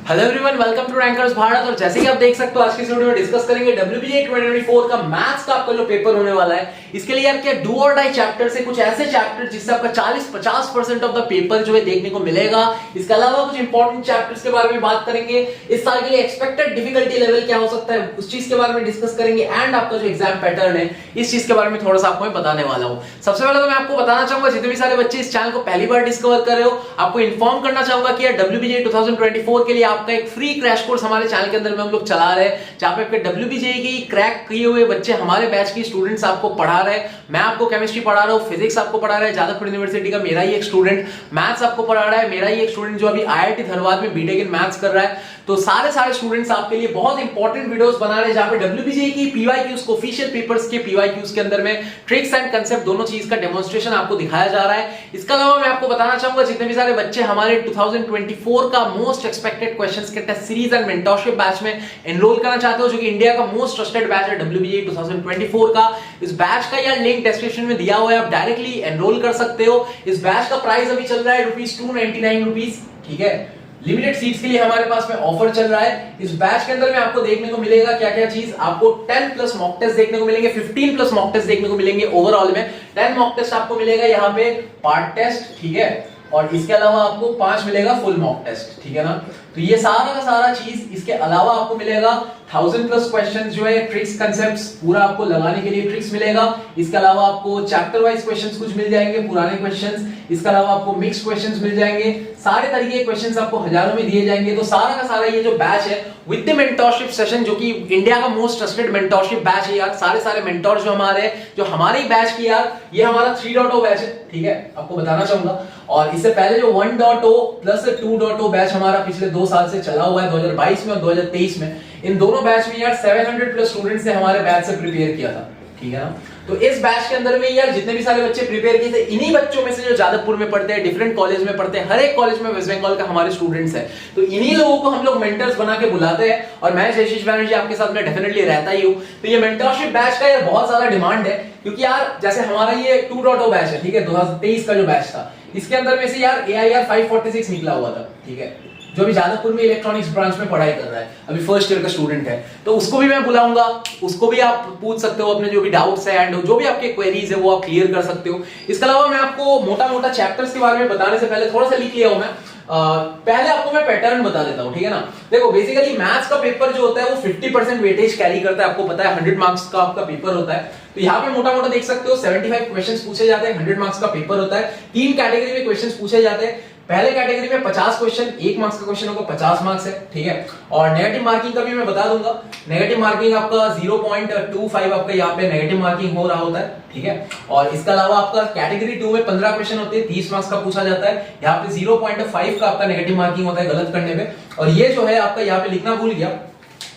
Hello everyone, welcome to Rankers Bharat. और जैसे कि आप देख सकते हो आज की वीडियो में डिस्कस करेंगे WBJ 2024 का मैथ्स का आपका जो पेपर होने वाला है। इसके लिए यार क्या डू और डाई चैप्टर से कुछ ऐसे चैप्टर जिससे आपका 40-50% ऑफ द पेपर जो है देखने को मिलेगा। इसके अलावा कुछ इंपॉर्टेंट चैप्टर्स के बारे में बात करेंगे। इस साल के लिए एक्सपेक्टेड डिफिकल्टी लेवल क्या हो सकता है उस चीज के बारे में डिस्कस करेंगे। एंड आपका जो एग्जाम पैटर्न है इस चीज के बारे में थोड़ा सा आपको मैं बताने वाला हूं। सबसे पहले तो मैं आपको बताना चाहूंगा, जितने भी सारे बच्चे इस चैनल को पहली बार डिस्कवर कर रहे हो, आपको इन्फॉर्म करना चाहूंगा कि यार WBJ 2024 के लिए आपका एक फ्री क्रैश कोर्स हमारे चैनल के अंदर में हम लोग चला रहे हैं, जहां पे आपके WBJ की क्रैक किए हुए बच्चे हमारे बैच के स्टूडेंट्स आपको पढ़ा रहे हैं। मैं आपको केमिस्ट्री पढ़ा रहा हूं, फिजिक्स आपको पढ़ा रहा है जादवपुर यूनिवर्सिटी का मेरा ही एक स्टूडेंट, मैथ्स आपको पढ़ा रहा है मेरा ही एक स्टूडेंट जो अभी IIT धनबाद में बीटेक इन मैथ्स कर रहा है। तो सारे स्टूडेंट्स आपके लिए बहुत इंपॉर्टेंट वीडियोस बना रहे हैं, जहां पे WBJ की PYQs ऑफिशियल पेपर्स के PYQs के अंदर में ट्रिक्स एंड कांसेप्ट दोनों चीज का डेमोंस्ट्रेशन आपको दिखाया जा रहा है। इसके अलावा मैं आपको बताना चाहूंगा, जितने भी सारे बच्चे हमारे 2024 का मोस्ट एक्सपेक्टेड क्वेश्चंस के test series and mentorship batch में एनरोल करना चाहते हो, जो कि इंडिया का मोस्ट ट्रस्टेड बैच है WBJ 2024 का, इस बैच का यार लिंक डिस्क्रिप्शन में दिया हुआ है, आप डायरेक्टली एनरोल कर सकते हो। इस बैच का प्राइस अभी चल रहा है ₹299, ठीक है। लिमिटेड सीट्स के लिए हमारे पास में ऑफर चल रहा है। इस बैच के अंदर में आपको देखने को मिलेगा क्या क्या चीज, आपको 10 प्लस मॉक टेस्ट देखने को मिलेंगे, 15 प्लस मॉक टेस्ट देखने को मिलेंगे। ओवरऑल में 10 मॉक टेस्ट आपको मिलेगा यहाँ पे पार्ट टेस्ट, ठीक है, और इसके अलावा आपको 5 मिलेगा फुल मॉक टेस्ट, ठीक है ना। तो ये सारा का सारा चीज, इसके अलावा आपको मिलेगा 1000 प्लस क्वेश्चन जो है ट्रिक्स कांसेप्ट्स पूरा आपको लगाने के लिए ट्रिक्स मिलेगा। इसके अलावा आपको चैप्टर वाइज क्वेश्चंस कुछ मिल जाएंगे, पुराने क्वेश्चंस। इसके अलावा आपको मिक्स क्वेश्चंस मिल जाएंगे, सारे तरीके के क्वेश्चंस आपको हजारों में दिए जाएंगे। तो सारा का सारा ये जो बैच है विद द मेंटरशिप सेशन, जो कि इंडिया का मोस्ट ट्रस्टेड मेंटरशिप बैच है यार। सारे मेंटोर जो हमारे ही बैच की यार, ये हमारा 3.0 बैच है, ठीक है, आपको बताना चाहूंगा। और इससे पहले जो 1.0 प्लस 2.0 बैच हमारा पिछले 2 साल से चला हुआ है, 2022 में और 2023 में, इन दोनों बैच में यार 700 प्लस स्टूडेंट्स ने हमारे बैच से प्रिपेयर किया था, ठीक है ना। तो इस बैच के अंदर में यार जितने भी सारे बच्चे प्रिपेयर किए थे, इन्हीं बच्चों में से जो जादवपुर में पढ़ते हैं, डिफरेंट कॉलेज में पढ़ते हैं, हर एक कॉलेज में वेस्ट बंगाल का हमारे स्टूडेंट्स हैं, तो इन्हीं लोगों को हम लोग मेंटर्स बना के बुलाते हैं। और मैं जयशीष बैनर्जी आपके साथ में डेफिनेटली रहता ही हूं। तो ये मेंटरशिप बैच का यार बहुत ज्यादा डिमांड है, क्योंकि यार जैसे हमारा ये 2.0 बैच है, ठीक है, 2023 का जो बैच था, इसके अंदर में से यार AIR 546 निकला हुआ था, ठीक है, जो भी जादवपुर में इलेक्ट्रॉनिक्स ब्रांच में पढ़ाई कर रहा है, अभी फर्स्ट ईयर का स्टूडेंट है। तो उसको भी मैं बुलाऊंगा, उसको भी आप पूछ सकते हो अपने जो भी डाउट्स है एंड जो भी आपके क्वेरीज है वो आप क्लियर कर सकते हो। इसके अलावा मैं आपको मोटा चैप्टर्स के बारे में बताने से पहले थोड़ा सा लिख लिया हूं मैं। पहले आपको मैं पैटर्न बता देता हूं, ठीक है ना। देखो बेसिकली मैथ्स का पेपर जो होता है वो 50% वेटेज कैरी करता है, आपको पता है 100 मार्क्स का आपका पेपर होता है। तो यहाँ पे मोटा देख सकते हो 75 क्वेश्चंस पूछे जाते हैं, 100 मार्क्स का पेपर होता है। 3 कैटेगरी में क्वेश्चंस पूछे जाते हैं। पहले कैटेगरी में 50 क्वेश्चन, 1 मार्क्स का क्वेश्चन होगा, 50 मार्क्स है, ठीक है। और नेगेटिव मार्किंग का भी मैं बता दूंगा। नेगेटिव मार्किंग आपका 0.25 आपका यहाँ पे नेगेटिव मार्किंग हो रहा होता है, ठीक है। और इसके अलावा आपका कैटेगरी 2 में 15 क्वेश्चन होते हैं, 30 मार्क्स का पूछा जाता है। यहाँ पे 0.5 का आपका नेगेटिव मार्किंग होता है गलत करने पे। और ये जो है आपका यहाँ पे लिखना भूल गया,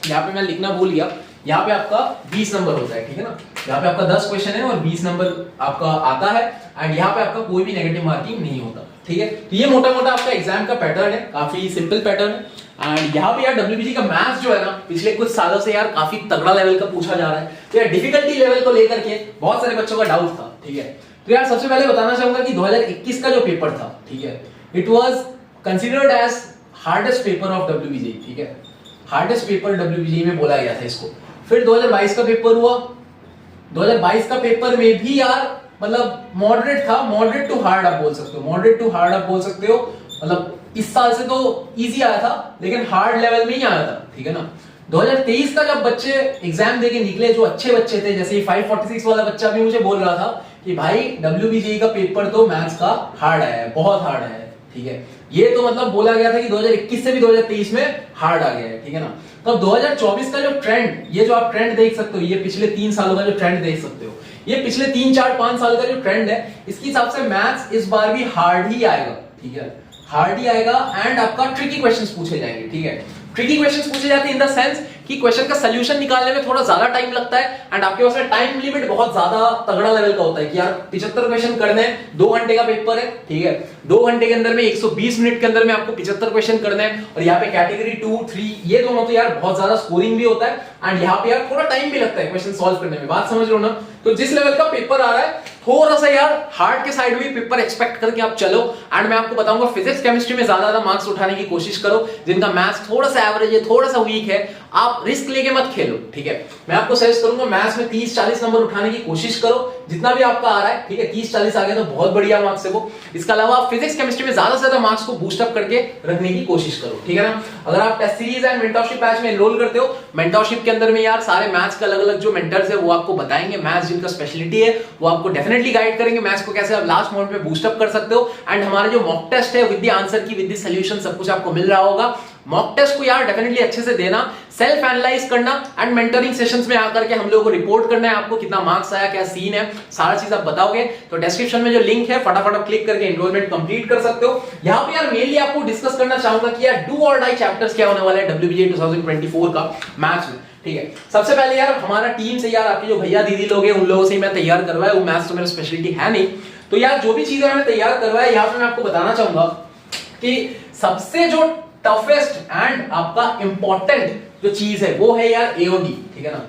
यहाँ पे मैं लिखना भूल गया, यहाँ पे आपका 20 नंबर होता है, ठीक है ना। यहाँ पे आपका 10 क्वेश्चन है और 20 नंबर आपका आता है। एंड यहाँ पे आपका कोई भी नेगेटिव मार्किंग नहीं होता, ठीक है। तो ये मोटा आपका एग्जाम का पैटर्न है, काफी सिंपल पैटर्न है। एंड यहाँ पे यार WBJ का मैथ्स जो है ना, पिछले कुछ सालों से यार काफी तगड़ा लेवल का पूछा जा रहा है। तो यार डिफिकल्टी लेवल को लेकर के बहुत सारे बच्चों का डाउट था, ठीक है। तो यार सबसे पहले बताना चाहूंगा कि 2021 का जो पेपर था, ठीक है, it was considered as hardest paper of WBJ, ठीक है, हार्डेस्ट पेपर WBJ में बोला गया था इसको। फिर 2022 का पेपर हुआ, 2022 का पेपर में भी यार मतलब मॉडरेट था, मॉडरेट टू हार्ड आप बोल सकते हो, मॉडरेट टू हार्ड आप बोल सकते हो। मतलब इस साल से तो इजी आया था, लेकिन हार्ड लेवल में ही आया था, ठीक है ना। 2023 का जब बच्चे एग्जाम देके निकले, जो अच्छे बच्चे थे, जैसे 546 वाला बच्चा भी मुझे बोल रहा था कि भाई WBJ का पेपर तो मैथ्स का हार्ड आया है, बहुत हार्ड आया है, ठीक है। ये तो मतलब बोला गया था कि 2021 से भी 2023 में हार्ड आ गया है, ठीक है ना। तो 2024 का जो ट्रेंड, ये जो आप ट्रेंड देख सकते हो, ये पिछले 3 सालों का जो ट्रेंड देख सकते हो, ये पिछले 3, 4, 5 साल का जो ट्रेंड है, इसके हिसाब से मैथ्स इस बार भी हार्ड ही आएगा, ठीक है, हार्ड ही आएगा। एंड आपका ट्रिकी क्वेश्चंस पूछे जाएंगे, ठीक है। ट्रिकी क्वेश्चंस पूछे जाते हैं इन द सेंस कि क्वेश्चन का सॉल्यूशन निकालने में थोड़ा ज्यादा टाइम लगता है। एंड आपके पास में टाइम लिमिट बहुत ज्यादा तगड़ा लेवल का होता है कि यार 75 क्वेश्चन करने हैं, 2 घंटे का पेपर है, ठीक है, 2 घंटे के अंदर में 120 मिनट के अंदर में आपको 75 क्वेश्चन करने हैं। और यहाँ पे कैटेगरी 2, 3 ये दोनों तो यार बहुत ज्यादा स्कोरिंग भी होता है, एंड यहाँ पे यार थोड़ा टाइम भी लगता है क्वेश्चन सॉल्व करने में, बात समझ रहे हो ना। तो जिस लेवल का पेपर आ रहा है, थोड़ा सा यार हार्ड के साइड में पेपर एक्सपेक्ट करके आप चलो। एंड मैं आपको बताऊंगा फिजिक्स केमिस्ट्री में ज्यादा मार्क्स उठाने की कोशिश करो। जिनका मैथ्स थोड़ा सा एवरेज है, थोड़ा सा वीक है, आप रिस्क लेके मत खेलो, ठीक है। मैं आपको सजेस्ट करूंगा मैथ्स में 30-40 नंबर उठाने की कोशिश करो, जितना भी आपका आ रहा है, ठीक है। 30-40 आ गया तो बहुत बढ़िया मार्क्स है वो। इसके अलावा आप फिजिक्स केमिस्ट्री में ज्यादा से ज्यादा मार्क्स को बूस्ट अप करके रखने की कोशिश करो, ठीक है ना। अगर आप test series and mentorship batch में एनरोल करते हो, मेंटरशिप के अंदर में यार सारे मैथ्स के अलग अलग जो मेंटर्स है वो आपको बताएंगे, मैथ्स जिनका स्पेशलिटी है वो आपको डेफिनेटली गाइड करेंगे मैथ्स को कैसे आप लास्ट मोमेंट पे बूस्ट अप कर सकते हो। एंड हमारे जो मॉक टेस्ट है विद द आंसर की, विद द सॉल्यूशन, सब कुछ आपको मिल रहा होगा। मॉक टेस्ट को यार डेफिनेटली अच्छे से देना, सेल्फ एनालाइज करना एंड मेंटरिंग सेशंस में आकर के हम लोगों को रिपोर्ट करना है आपको कितना मार्क्स आया, क्या सीन है, सारा चीज आप बताओगे। तो डिस्क्रिप्शन में जो लिंक है फटाफट आप क्लिक करके एनरोलमेंट कंप्लीट कर सकते हो। यहां पे यार मेनली आपको डिस्कस करना चाहूंगा कि यार डू और डाई चैप्टर्स क्या होने वाले हैं WBJ 2024 का मैथ्स में, ठीक है। सबसे पहले यार हमारा टीम से यार आपके जो भैया दीदी लोग हैं उन लोगों से ही मैं तैयार करवाया, वो मैथ्स तो मेरा स्पेशलिटी है नहीं। तो यार जो भी चीजें मैंने तैयार करवाया यहाँ पे मैं आपको बताना चाहूंगा कि सबसे जो टफेस्ट एंड आपका इंपॉर्टेंट जो चीज है वो है यार एओडी, ठीक है ना।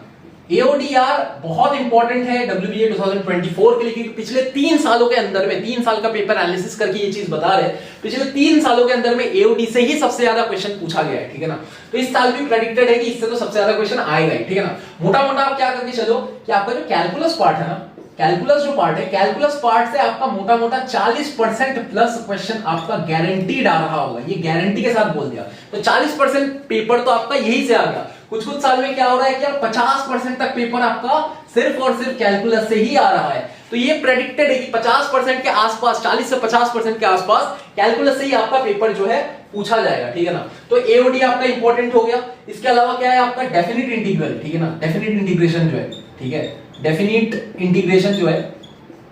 एओडी यार बहुत इंपॉर्टेंट है WBJ 2024 के लिए, क्योंकि पिछले 3 सालों के अंदर में 3 साल का पेपर एनालिसिस करके ये चीज बता रहे हैं, पिछले 3 सालों के अंदर में एओडी से ही सबसे ज्यादा क्वेश्चन पूछा गया है, ठीक है ना। तो इस साल भी प्रेडिक्टेड है कि इससे तो सबसे ज्यादा क्वेश्चन आएगा ही, ठीक है ना। मोटा मोटा आप क्या करके चलो कि आपका जो कैलकुलस पार्ट है ना, कैलकुलस जो पार्ट है, कैलकुलस पार्ट से आपका मोटा मोटा 40% प्लस क्वेश्चन आपका गारंटीड आ रहा होगा। ये गारंटी के साथ बोल दिया, तो 40% पेपर तो आपका यही से आ गया। कुछ कुछ साल में क्या हो रहा है कि 50% तक पेपर आपका सिर्फ और सिर्फ कैलकुलस से ही आ रहा है। तो ये प्रेडिक्टेड है कि 50% के आसपास, 40 से 50% के आसपास कैलकुलस से ही आपका पेपर जो है पूछा जाएगा, ठीक है ना। तो एओडी आपका इंपॉर्टेंट हो गया। इसके अलावा क्या है आपका डेफिनिट इंटीग्रल, ठीक है ना, डेफिनिट इंटीग्रेशन जो है, ठीक है, डेफिनिट इंटीग्रेशन जो है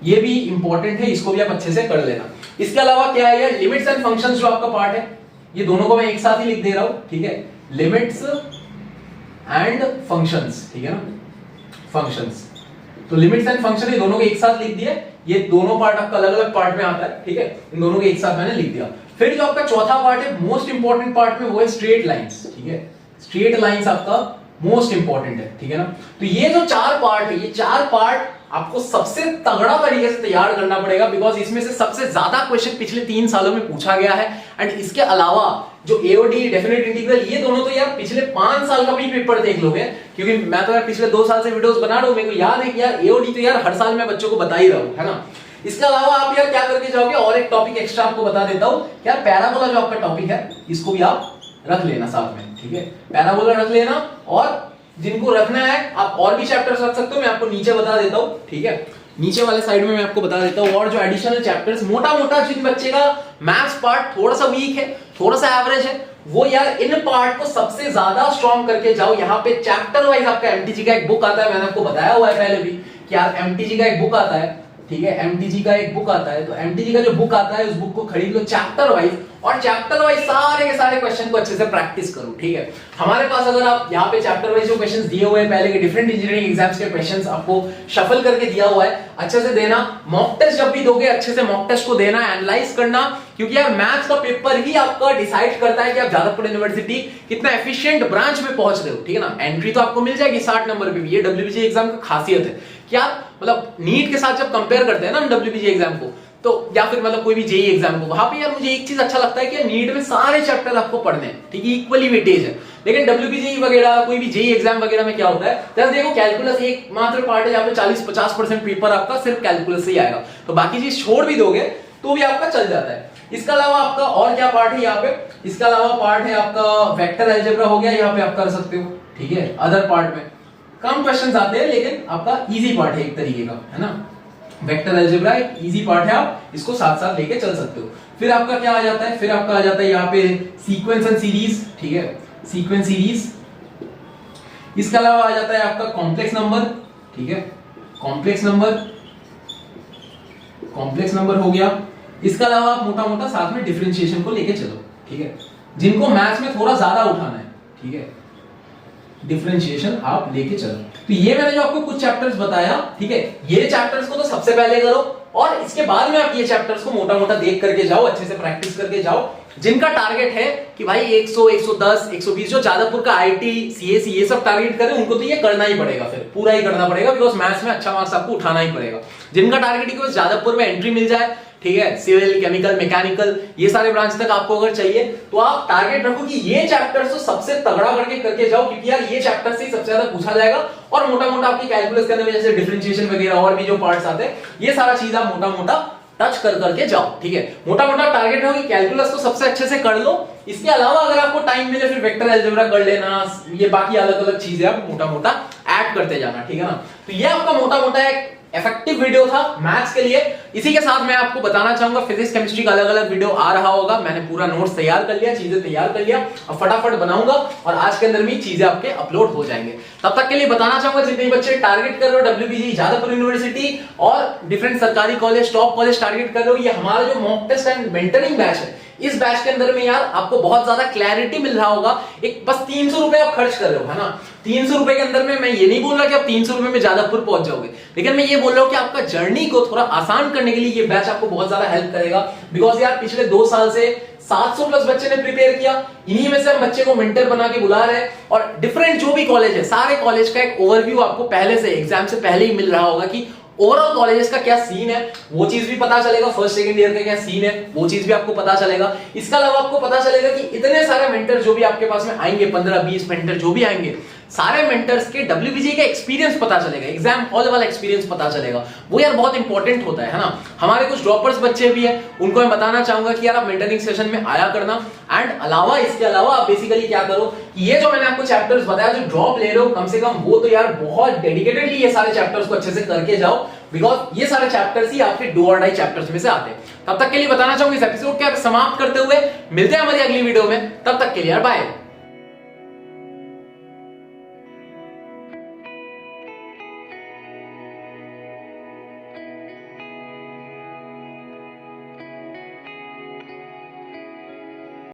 ये भी इंपॉर्टेंट है, इसको भी आप अच्छे से कर लेना। इसके अलावा क्या है यार लिमिट्स एंड फंक्शंस जो आपका पार्ट है, ये दोनों को मैं एक साथ ही लिख दे रहा हूं, ठीक है, लिमिट्स एंड फंक्शंस, ठीक है ना, फंक्शंस। तो लिमिट्स एंड फंक्शन ये दोनों को एक साथ लिख दिए, ये दोनों पार्ट आपका अलग अलग पार्ट में आता है, ठीक है, इन दोनों को एक साथ मैंने लिख दिया। फिर जो आपका चौथा पार्ट है मोस्ट इंपॉर्टेंट पार्ट में वो है स्ट्रेट लाइंस, ठीक है, स्ट्रेट लाइंस आपका मोस्ट इंपॉर्टेंट है, ठीक है ना। तो ये जो 4 पार्ट है, ये 4 पार्ट आपको सबसे तगड़ा तरीके से तैयार करना पड़ेगा, बिकॉज इसमें से सबसे ज्यादा क्वेश्चन पिछले 3 सालों में पूछा गया है। एंड इसके अलावा जो एओडी, डेफिनेट इंटीग्रल, ये दोनों तो यार पिछले 5 साल का भी पेपर देख लोगे, क्योंकि मैं तो यार पिछले 2 साल से वीडियोस बना रहा हूं, मेरे को याद है कि यार एओडी तो यार हर साल मैं बच्चों को बता ही रहा हूं, है ना। इसके अलावा आप यार क्या करके जाओगे, और एक टॉपिक एक्स्ट्रा आपको बता देता हूं, यार पैराबोला जो आपका टॉपिक है इसको भी आप रख लेना साथ में, ठीक है, पैराबोला रख लेना। और जिनको रखना है आप और भी चैप्टर्स रख सकते हो, मैं आपको नीचे बता देता हूं, ठीक है, नीचे वाले साइड में मैं आपको बता देता हूं। और जो एडिशनल चैप्टर्स मोटा मोटा जिन बच्चे का मैथ्स पार्ट थोड़ा सा वीक है, थोड़ा सा एवरेज है, वो यार इन पार्ट को सबसे ज्यादा स्ट्रॉन्ग करके जाओ। यहाँ पे चैप्टर वाइज आपका एमटीजी का एक बुक आता है, मैंने आपको बताया हुआ है पहले भी कि यार एमटीजी का एक बुक आता है, ठीक है, एमटीजी का एक बुक आता है। तो एमटीजी का जो बुक आता है उस बुक को खरीद लो चैप्टर वाइज, और चैप्टर वाइज सारे के सारे क्वेश्चन को अच्छे से प्रैक्टिस करो, ठीक है। हमारे पास अगर आप यहाँ पे चैप्टर वाइज जो क्वेश्चंस दिए हुए हैं पहले के डिफरेंट इंजीनियरिंग एग्जाम्स के क्वेश्चंस आपको शफल करके दिया हुआ है, अच्छे से देना। मॉक टेस्ट जब भी दोगे अच्छे से मॉक टेस्ट को देना, एनालाइज करना, क्योंकि यार मैथ्स का पेपर ही आपका डिसाइड करता है कि आप जादवपुर यूनिवर्सिटी कितना एफिशिएंट ब्रांच में पहुंच रहे हो, ठीक है ना। एंट्री तो आपको मिल जाएगी 60 नंबर पे भी, ये WBJ एग्जाम की खासियत है कि आप मतलब नीट के साथ जब कंपेयर करते हैं ना WBJ एग्जाम को, तो या फिर मतलब कोई भी जेई एग्जाम को, वहां पे यार मुझे एक चीज अच्छा लगता है कि नीट में सारे चैप्टर आपको पढ़ने हैं, ठीक है, इक्वली वेटेज है। लेकिन WBJ वगैरह कोई भी जेई एग्जाम वगैरह में क्या होता है, जैसे देखो कैलकुलस एक मात्र पार्ट है जहां पे 40-50% पेपर आपका सिर्फ कैलकुलस से ही आएगा, तो बाकी चीज छोड़ भी दोगे तो भी आपका चल जाता है। इसके अलावा आपका और क्या पार्ट है यहाँ पे, इसके अलावा पार्ट है आपका वेक्टर अलजेब्रा हो गया, यहाँ पे आप कर सकते हो, ठीक है। अदर पार्ट में कम क्वेश्चंस आते हैं लेकिन आपका इजी पार्ट है एक तरीके का, है ना। वेक्टर अलजेब्रा एक इजी पार्ट है, आप इसको साथ साथ लेके चल सकते हो। फिर आपका क्या आ जाता है, फिर आपका आ जाता है यहाँ पे सीक्वेंस एंड सीरीज, ठीक है, सीक्वेंस सीरीज। इसके अलावा आ जाता है आपका कॉम्प्लेक्स नंबर, ठीक है, कॉम्प्लेक्स नंबर हो गया। इसके अलावा आप मोटा मोटा साथ में डिफरेंशिएशन को लेके चलो, ठीक है, जिनको मैथ्स में थोड़ा ज्यादा उठाना है, ठीक है, डिफरेंशिएशन आप लेके चलो। तो ये मैंने जो आपको कुछ चैप्टर्स बताया, ठीक है, ये चैप्टर्स को तो सबसे पहले करो, और इसके बाद में आप ये चैप्टर्स को मोटा मोटा देख करके जाओ, अच्छे से प्रैक्टिस करके जाओ। जिनका टारगेट है कि भाई 100, 110, 120 जो जादवपुर का आईटी, सीएसई ये सब टारगेट करे, उनको तो ये करना ही पड़ेगा, फिर पूरा ही करना पड़ेगा, बिकॉज मैथ्स में अच्छा मार्क्स आपको उठाना ही पड़ेगा। जिनका टारगेट है कि बस जादवपुर में एंट्री मिल जाए, ठीक है, सिविल, केमिकल, मैकेनिकल ये सारे ब्रांच तक आपको अगर चाहिए, तो आप टारगेट रखो कि ये चैप्टर्स तो सबसे तगड़ा करके जाओ, क्योंकि यार ये चैप्टर से सबसे ज्यादा पूछा जाएगा। और मोटा मोटा आपकी कैलकुलस करने में जैसे डिफरेंशिएशन वगैरह और भी जो पार्ट्स आते हैं, ये सारा चीज आप मोटा मोटा टच करके जाओ, ठीक है। मोटा मोटा टारगेट हो कि कैलकुलस तो सबसे अच्छे से कर लो, इसके अलावा अगर आपको टाइम मिले फिर वेक्टर अलजेब्रा कर लेना, ये बाकी अलग अलग चीजें आप मोटा मोटा ऐड करते जाना, ठीक है ना। तो ये आपका मोटा मोटा एक इफेक्टिव वीडियो था मैथ्स के लिए। इसी के साथ मैं आपको बताना चाहूंगा फिजिक्स केमिस्ट्री का अलग अलग वीडियो आ रहा होगा। मैंने पूरा नोट्स तैयार कर लिया, चीजें तैयार कर लिया, अब फटाफट बनाऊंगा और आज के अंदर भी चीजें आपके अपलोड हो जाएंगे। तब तक के लिए बताना चाहूंगा जितने बच्चे टारगेट कर रहे हो डब्ल्यूबीजी, जादवपुर यूनिवर्सिटी और डिफरेंट सरकारी कॉलेज, टॉप कॉलेज टारगेट कर रहे हो, ये हमारा जो mock test and mentoring batch है, इस बैच के अंदर में यार आपको बहुत ज्यादा क्लैरिटी मिल रहा होगा। एक बस 300 रुपए आप खर्च कर रहे हो, है ना। 300 रुपए के अंदर में मैं ये नहीं बोल रहा कि आप 300 रुपए में जादवपुर पहुंच जाओगे, लेकिन मैं ये बोल रहा हूं कि आपका जर्नी को थोड़ा आसान करने के लिए ये बैच आपको बहुत ज्यादा हेल्प करेगा। बिकॉज यार पिछले 2 साल से 700 प्लस बच्चे ने प्रिपेयर किया, इन्हीं में से हम बच्चे को मेंटर बना के बुला रहे हैं, और डिफरेंट जो भी कॉलेज है सारे कॉलेज का एक ओवरव्यू आपको पहले से एग्जाम से पहले ही मिल रहा होगा कि ओवरऑल कॉलेजेस का क्या सीन है, वो चीज भी पता चलेगा। फर्स्ट सेकंड ईयर का क्या सीन है वो चीज भी आपको पता चलेगा। इसके अलावा आपको पता चलेगा कि इतने सारे मेंटर जो भी आपके पास में आएंगे, 15-20 मेंटर जो भी आएंगे, सारे मेंटर्स के डब्ल्यूबीजी का एक्सपीरियंस पता चलेगा, एग्जाम हॉल वाला एक्सपीरियंस पता चलेगा। वो यार बहुत इंपॉर्टेंट होता है ना। हमारे कुछ ड्रॉपर्स बच्चे भी हैं, उनको मैं बताना चाहूंगा कि यार आप मेंटरिंग सेशन में आया करना। एंड अलावा इसके अलावा आप बेसिकली क्या करो, ये जो मैंने आपको चैप्टर्स बताया, जो ड्रॉप ले रहे हो कम से कम वो तो यार बहुत डेडिकेटेडली ये सारे चैप्टर्स को अच्छे से करके जाओ, बिकॉज ये सारे चैप्टर्स ही आपके डू और डाई चैप्टर्स में से आते हैं। तब तक के लिए बताना चाहूंगा इस एपिसोड के समाप्त करते हुए मिलते हैं हमारी अगली वीडियो में। तब तक के लिए यार बाय।